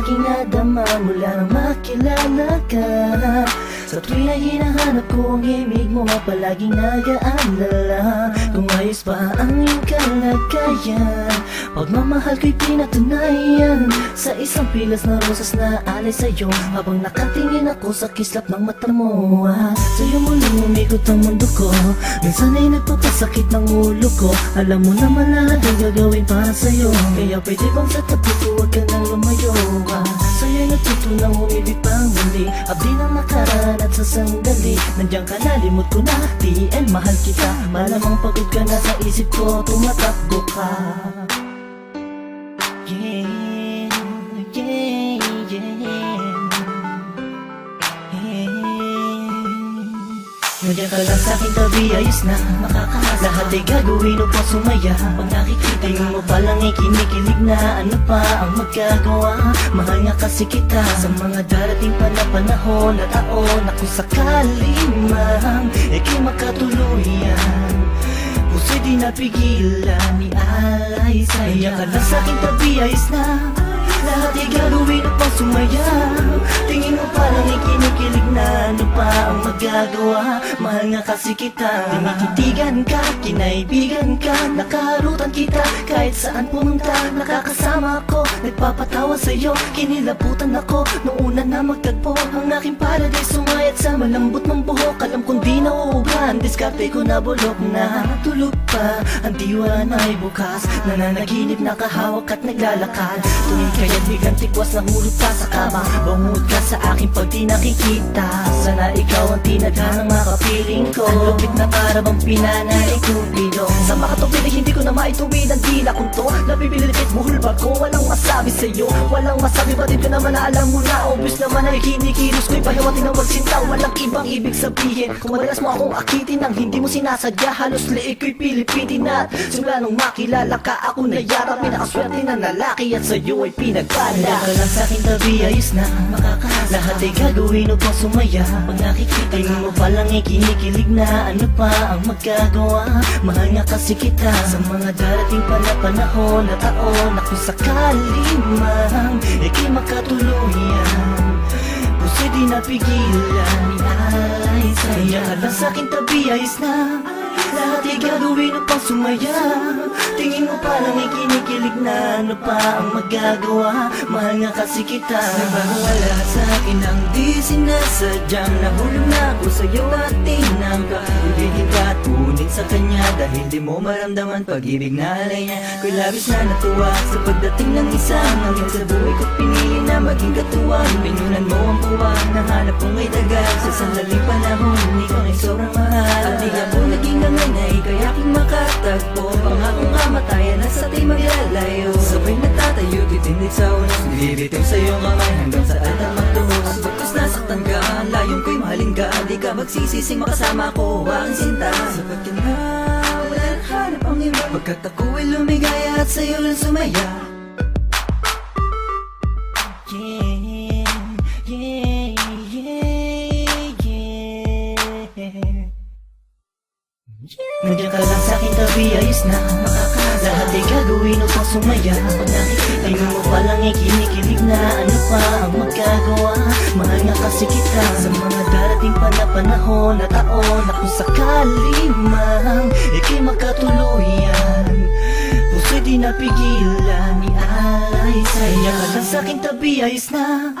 aking nadama mula nang makilala ka. Sa tuwing na hinahanap ko ang imig mo, palaging nag-aalala kung ayos pa ang iyong kalagayan. Pagmamahal ko'y pinatunayan sa isang pilas na rosas na alay sa'yo, habang nakatingin ako sa kislap ng mata mo. Sa'yo muling umikot ang mundo ko, minsan ay nagpapasakit ng ulo ko. Alam mo naman lahat ang gagawin para sa'yo, kaya pwede bang sa tabi ko huwag ka nang lumayo. Sa'yo'y natutunang umibig pang muli, abdi ng nakaraan at sa sandali. Nandiyan ka na, limot ko na, TL mahal kita. Malamang pagod ka na sa isip ko, tumatakbo ka. Yeah, yeah, yeah, yeah. Nandiyan ka lang sa'king tabi, ayos na makakahasa. Lahat ay gagawin upang sumaya. Pag nakikita mo palang ay kinikilig na, ano pa ang magagawa? Mahal nga kasi kita sa mga darating pa na panahon at taon, na kung sakali man ika'y makatuluyan, puso'y di napigilan ni alay sa'yo. Nandiyan ka lang sa'king tabi, ayos na lahat ay gagawin upang sumaya. Tingin mo parang ikinikilig na, ano pa ang magagawa? Mahal nga kasi kita. Tinikitigan ka, kinaibigan ka, nakaharutan kita kahit saan pumunta. Nakakasama ako, nagpapatawa sa'yo, kinilabutan ako noong una na magtagpo. Ang aking paradise sumayat sa malambot mong buhok. Alam kong di nauugan, diskarte ko na bulok na. Tulog pa, ang diwa na ay bukas, nananaginip, nakahawak at naglalakad. Tuwing kaya't bigang tikwas na hulog ka sa kama, bangod ka sa aking pag di nakikita. Sana ikaw ang tinadhanang makapiling ko. Ang lupit na para bang pinanay kupido. Sa makatupid ay hindi ko na maituwid ang dila kong to. Nabibilitit buhulbag ko, walang masabi sa'yo, walang masabi, batid ko naman na alam mo na. Obvious naman ay kinikilos ko'y pahiwating ng magsinta. Walang ibang ibig sabihin kung madalas mo akong akitin nang hindi mo sinasadya. Halos liig ko'y pilipitin at simula nung makilala ka ako nayarap. Pinakaswerte na lalaki at sa'yo ay pinagpala. Nandiyan ka lang sa'king tabi, ayos na makakahasa. Lahat ay gagawin upang sumaya. Pag nakikita mo palang ay kinikilig na, ano pa ang magagawa? Mahal nga kasi kita sa mga darating pa na panahon at taon, na kung sakali man ika'y makatuluyan, puso'y di napigilan ni alay sa'yo. Nandiyan ka lang sa'king tabi, ayos na lahat ay gagawin upang sumaya. Tingin mo parang ikinikilig na, ano pa ang magagawa? Mahal nga kasi kita. Nagpapawala sa akin ang di sinasadyang nahulog na ako sa'yo at tinangka. Ibigin ka at punin sa kanya dahil di mo maramdaman pag-ibig na alay niya. Ko'y labis na natuwa sa pagdating ng isang hanggang sa buhay ko't pinili na maging katuwang. Pinunan mo ang puwang, nahanap kong may tagal sa sandaling panahon, ikaw ay sobrang mahal. At di ako naging hanggang na ika'y aking makatagpo. Pangakong kamatayan at sa tayo maglalayo. Sabay natatayo, titindig sa unos, nililitaw sa iyong kamay hanggang sa altang magtuhos. Bagkus nasaktan ka, layong ko'y mahalin ka, di ka magsisising makasama ko ang sinta. Sapat ka na, wala nang hanap ang iba, pagkat ako'y lumigaya at sa'yo lang sumaya. Yeah, yeah, yeah, yeah. Nandiyan ka lang sa'king tabi, ayos na makakahasa. Lahat ay gagawin upang sumaya. Pag nakikita mo palang ay kinikilig na, ano pa ang magagawa? Mahal nga kasi kita sa mga darating pa na panahon at taon, na kung sakali man ika'y makatuluyan, puso'y di napigilan ni alay sa'yo. Nandiyan ka lang sa'king tabi, ayos na